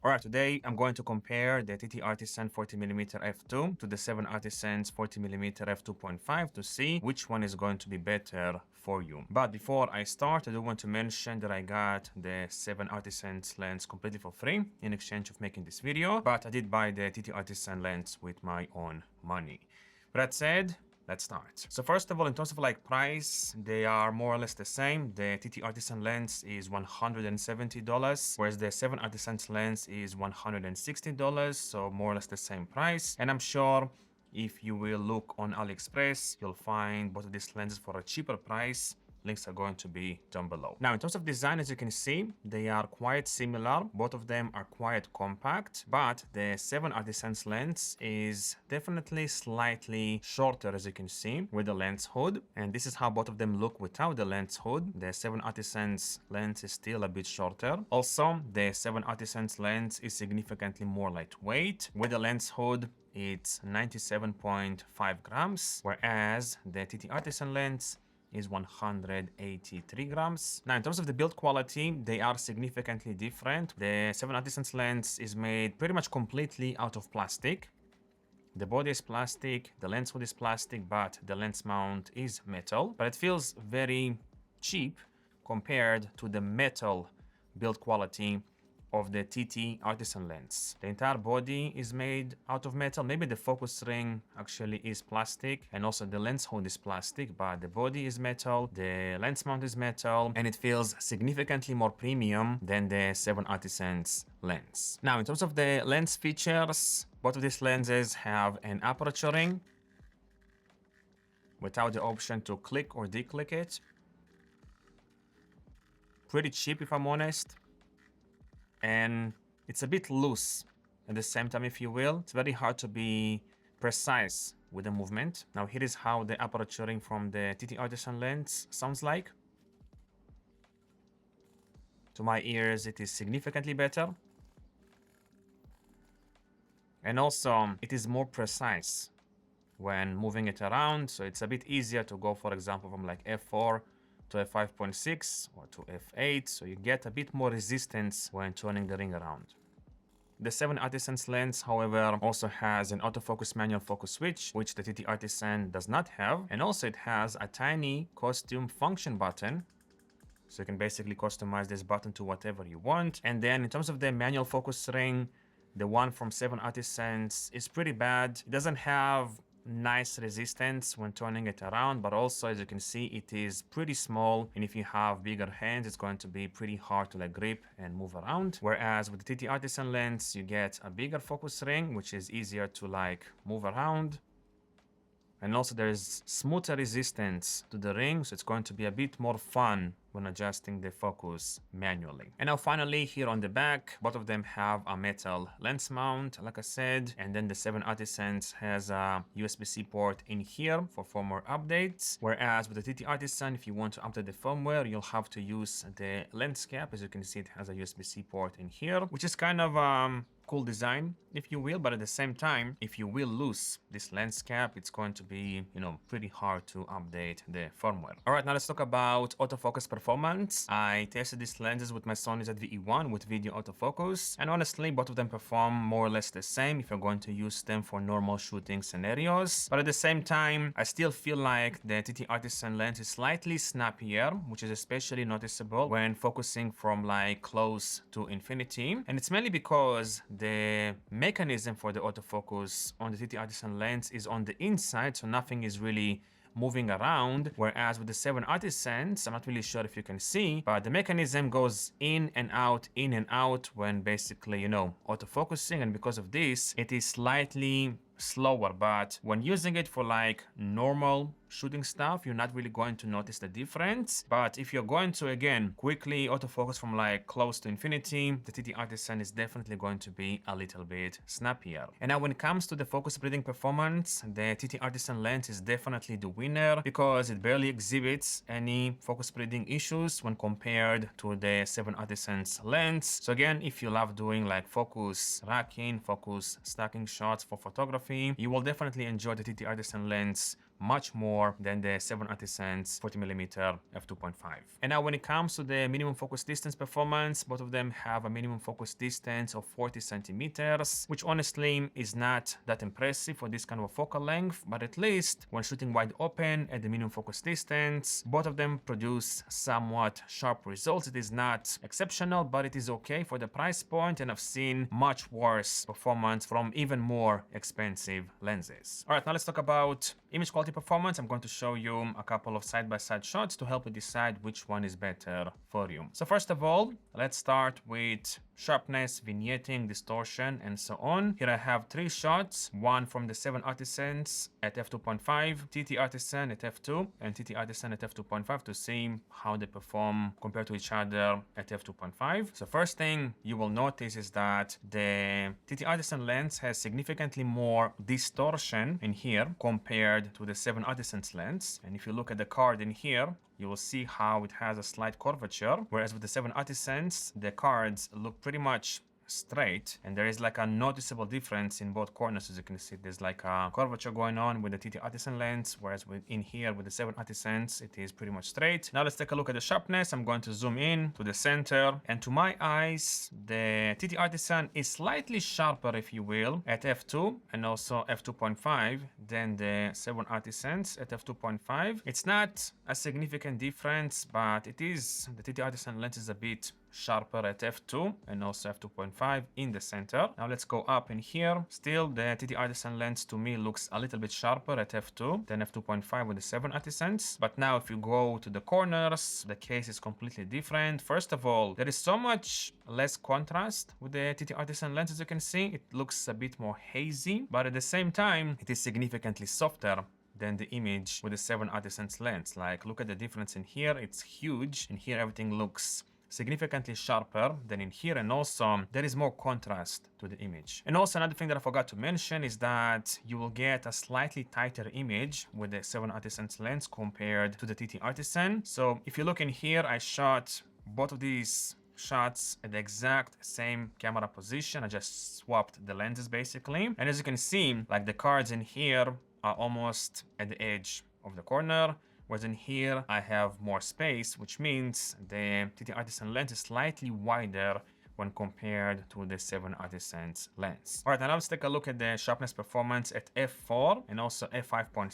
Alright, today I'm going to compare the TTArtisan 40mm f2 to the 7Artisans 40mm f2.5 to see which one is going to be better for you. But before I start, I do want to mention that I got the 7Artisans lens completely for free in exchange of making this video, but I did buy the TTArtisan lens with my own money. With that said, let's start. So first of all, in terms of like price, they are more or less the same. The TTArtisan lens is $170, whereas the 7Artisans lens is $160, so more or less the same price. And I'm sure if you will look on AliExpress, you'll find both of these lenses for a cheaper price. Links are going to be down below. Now, in terms of design, as you can see, they are quite similar. Both of them are quite compact, but the 7Artisans lens is definitely slightly shorter, as you can see, with the lens hood. And this is how both of them look without the lens hood. The 7Artisans lens is still a bit shorter. Also, the 7Artisans lens is significantly more lightweight. With the lens hood, it's 97.5 grams, whereas the TTArtisan lens is 183 grams. Now, in terms of the build quality, they are significantly different. The 7Artisans lens is made pretty much completely out of plastic. The body is plastic, the lens hood is plastic, but the lens mount is metal. But it feels very cheap compared to the metal build quality of the TTArtisan lens. The entire body is made out of metal. Maybe the focus ring actually is plastic, and also the lens hood is plastic, but the body is metal, the lens mount is metal, and it feels significantly more premium than the 7Artisans lens. Now, in terms of the lens features, both of these lenses have an aperture ring without the option to click or declick it. Pretty cheap, if I'm honest. And it's a bit loose at the same time, if you will. It's very hard to be precise with the movement. Now, here is how the aperture ring from the TTArtisan lens sounds like. To my ears, it is significantly better. And also, it is more precise when moving it around. So it's a bit easier to go, for example, from like F4 to F5.6 or to F8, so you get a bit more resistance when turning the ring around. The 7Artisans lens, however, also has an autofocus manual focus switch, which the TTArtisan does not have, and also it has a tiny costume function button, so you can basically customize this button to whatever you want. And then in terms of the manual focus ring, the one from 7Artisans is pretty bad. It doesn't have nice resistance when turning it around, but also, as you can see, it is pretty small, and if you have bigger hands, it's going to be pretty hard to like grip and move around. Whereas with the TTArtisan lens, you get a bigger focus ring, which is easier to like move around. And also there's smoother resistance to the ring, so it's going to be a bit more fun when adjusting the focus manually. And now finally, here on the back, both of them have a metal lens mount, like I said, and then the 7Artisans has a USB-C port in here for firmware updates. Whereas with the TTArtisan, if you want to update the firmware, you'll have to use the lens cap. As you can see, it has a USB-C port in here, which is kind of cool design, if you will, but at the same time, if you will lose this lens cap, it's going to be, you know, pretty hard to update the firmware. All right, now let's talk about autofocus performance. I tested these lenses with my Sony ZV-E1 with video autofocus, and honestly, both of them perform more or less the same if you're going to use them for normal shooting scenarios. But at the same time, I still feel like the TTArtisan lens is slightly snappier, which is especially noticeable when focusing from like close to infinity. And it's mainly because the mechanism for the autofocus on the TTArtisan lens is on the inside, so nothing is really moving around, whereas with the 7Artisans, I'm not really sure if you can see, but the mechanism goes in and out when basically, you know, autofocusing, and because of this, it is slightly slower. But when using it for like normal shooting stuff, you're not really going to notice the difference. But if you're going to, again, quickly autofocus from like close to infinity, the TTArtisan is definitely going to be a little bit snappier. And now when it comes to the focus breathing performance, the TTArtisan lens is definitely the winner because it barely exhibits any focus breathing issues when compared to the 7Artisans lens. So again, if you love doing like focus racking, focus stacking shots for photography, you will definitely enjoy the TTArtisan lens much more than the 7Artisans 40mm f2.5. And now when it comes to the minimum focus distance performance, both of them have a minimum focus distance of 40 centimeters, which honestly is not that impressive for this kind of focal length, but at least when shooting wide open at the minimum focus distance, both of them produce somewhat sharp results. It is not exceptional, but it is okay for the price point, and I've seen much worse performance from even more expensive lenses. All right, now let's talk about image quality performance. I'm going to show you a couple of side-by-side shots to help you decide which one is better for you. So first of all, let's start with sharpness, vignetting, distortion, and so on. Here I have 3 shots, one from the 7Artisans at f2.5, TTArtisan at f2, and TTArtisan at f2.5 to see how they perform compared to each other at f2.5. So first thing you will notice is that the TTArtisan lens has significantly more distortion in here compared to the 7Artisans lens. And if you look at the card in here, you will see how it has a slight curvature, whereas with the 7Artisans, the cards look pretty much straight, and there is like a noticeable difference in both corners. As you can see, there's like a curvature going on with the TTArtisan lens, whereas in here with the 7Artisans, it is pretty much straight. Now let's take a look at the sharpness. I'm going to zoom in to the center, and to my eyes, the TTArtisan is slightly sharper, if you will, at f2 and also f2.5 than the 7Artisans at f2.5. It's not a significant difference, but it is, the TTArtisan lens is a bit sharper at f2 and also f2.5 in the center. Now let's go up in here. Still, the TTArtisan lens to me looks a little bit sharper at f2 than f2.5 with the 7Artisans. But now if you go to the corners, the case is completely different. First of all, there is so much less contrast with the TTArtisan lens. As you can see, it looks a bit more hazy, but at the same time, it is significantly softer than the image with the 7Artisans lens. Like, look at the difference in here. It's huge. In here, everything looks significantly sharper than in here, and also there is more contrast to the image. And also another thing that I forgot to mention is that you will get a slightly tighter image with the 7Artisans lens compared to the TTArtisan. So if you look in here, I shot both of these shots at the exact same camera position. I just swapped the lenses basically. And as you can see, like the cards in here are almost at the edge of the corner, whereas in here I have more space, which means the TTArtisan lens is slightly wider when compared to the 7Artisans lens. All right, now let's take a look at the sharpness performance at f4 and also f5.6.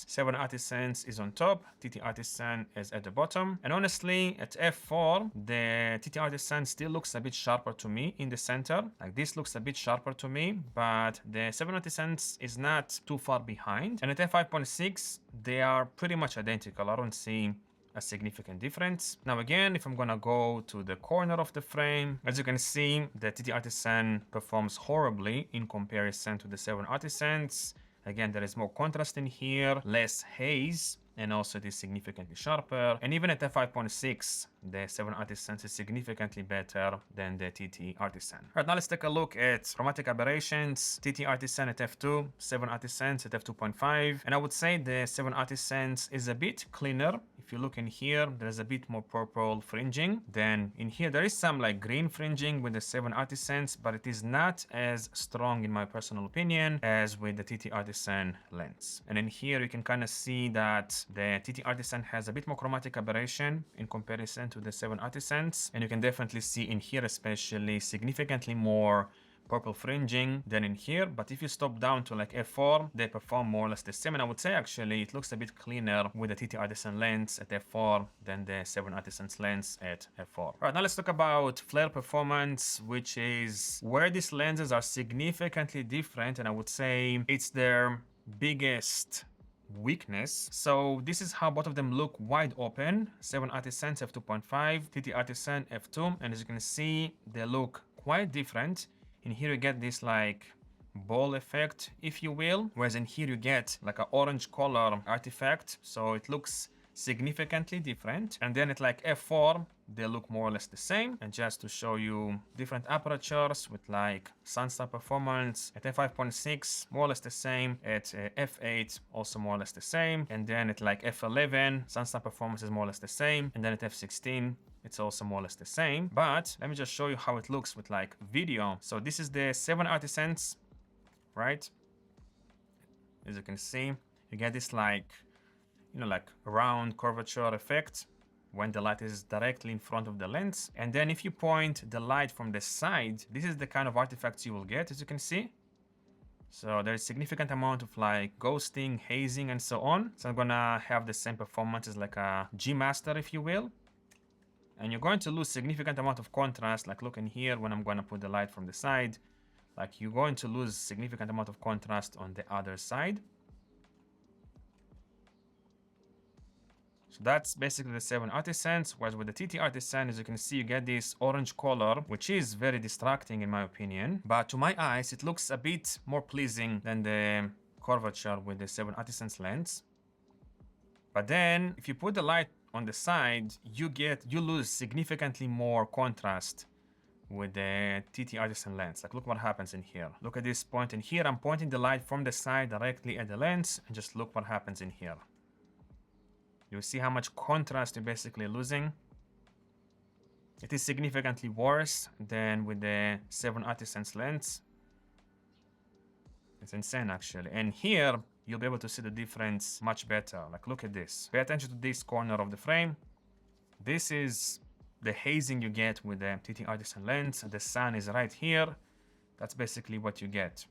7Artisans is on top, TTArtisan is at the bottom. And honestly, at f4, the TTArtisan still looks a bit sharper to me in the center. Like, this looks a bit sharper to me, but the 7Artisans is not too far behind. And at f5.6, they are pretty much identical. I don't see a significant difference. Now again, if I'm gonna go to the corner of the frame, as you can see, the TTArtisan performs horribly in comparison to the 7Artisans. Again, there is more contrast in here, less haze, and also it is significantly sharper. And even at f5.6, the 7Artisans is significantly better than the TTArtisan. All right, now let's take a look at chromatic aberrations. TTArtisan at f2, 7Artisans at f2.5. And I would say the 7Artisans is a bit cleaner. If you look in here, there's a bit more purple fringing. Then in here, there is some like green fringing with the 7Artisans, but it is not as strong in my personal opinion as with the TTArtisan lens. And in here, you can kind of see that the TTArtisan has a bit more chromatic aberration in comparison to the 7Artisans. And you can definitely see in here, especially significantly more purple fringing than in here. But if you stop down to like f4, they perform more or less the same. And I would say actually it looks a bit cleaner with the TTArtisan lens at f4 than the 7Artisans lens at f4. All right, now let's talk about flare performance, which is where these lenses are significantly different. And I would say it's their biggest weakness. So this is how both of them look wide open. 7Artisans f2.5, TTArtisan f2, and as you can see, they look quite different. In here you get this like ball effect, if you will, whereas in here you get like an orange color artifact, so it looks significantly different. And then at like f4, they look more or less the same. And just to show you different apertures with like sunstar performance, at f5.6, more or less the same. At f8, also more or less the same. And then at like f11, sunstar performance is more or less the same. And then at f16, it's also more or less the same. But let me just show you how it looks with like video. So this is the 7Artisans, right? As you can see, You get this like, you know, like round curvature effect when the light is directly in front of the lens. And then if you point the light from the side, this is the kind of artifacts you will get, as you can see. So there's significant amount of like ghosting, hazing, and so on. So I'm gonna have the same performance as like a G master, if you will. And you're going to lose significant amount of contrast. Like look in here when I'm gonna put the light from the side, like you're going to lose significant amount of contrast on the other side. So that's basically the 7Artisans, whereas with the TTArtisan, as you can see, you get this orange color, which is very distracting in my opinion. But to my eyes, it looks a bit more pleasing than the curvature with the 7Artisans lens. But then if you put the light on the side, you lose significantly more contrast with the TTArtisan lens. Like look what happens in here. Look at this point in here. I'm pointing the light from the side directly at the lens, and just look what happens in here. You see how much contrast you're basically losing. It is significantly worse than with the 7Artisans lens. It's insane actually. And here you'll be able to see the difference much better. Like look at this. Pay attention to this corner of the frame. This is the hazing you get with the TTArtisan lens. The sun is right here. That's basically what you get.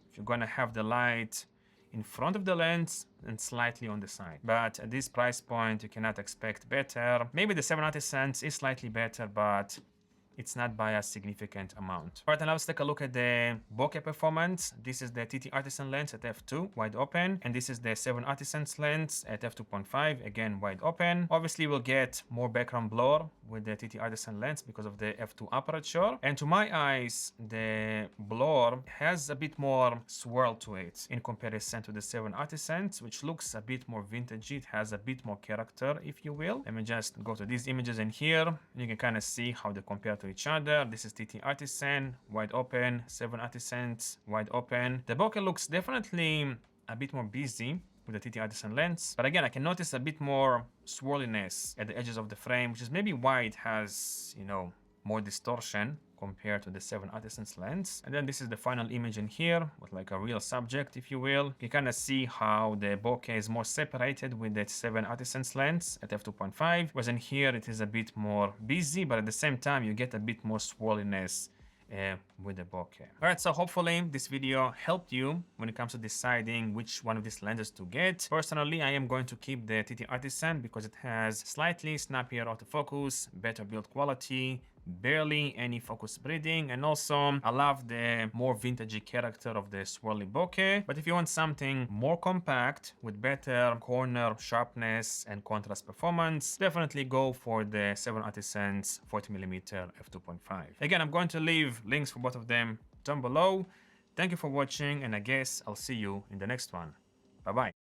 If you're gonna have the light in front of the lens and slightly on the side. But at this price point, you cannot expect better. Maybe the 7Artisans is slightly better, but it's not by a significant amount. All right, and now let's take a look at the bokeh performance. This is the TTArtisan lens at f2, wide open, and this is the 7Artisans lens at f2.5, again wide open. Obviously, we'll get more background blur with the TTArtisan lens because of the f2 aperture. And to my eyes, the blur has a bit more swirl to it in comparison to the 7Artisans, which looks a bit more vintagey. It has a bit more character, if you will. Let me just go to these images in here, and you can kind of see how they compare to each other. This is TTArtisan, wide open, 7Artisans, wide open. The bokeh looks definitely a bit more busy with the TTArtisan lens, but again, I can notice a bit more swirliness at the edges of the frame, which is maybe why it has, you know, more distortion compared to the 7Artisans lens. And then this is the final image in here with like a real subject, if you will. You kind of see how the bokeh is more separated with the 7Artisans lens at f2.5, whereas in here it is a bit more busy, but at the same time you get a bit more swirliness with the bokeh. All right, so hopefully this video helped you when it comes to deciding which one of these lenses to get. Personally, I am going to keep the TTArtisan because it has slightly snappier autofocus, better build quality, barely any focus breathing, and also I love the more vintagey character of the swirly bokeh. But if you want something more compact with better corner sharpness and contrast performance, definitely go for the 7Artisans 40mm f2.5. Again, I'm going to leave links for both of them down below. Thank you for watching, and I guess I'll see you in the next one. Bye bye.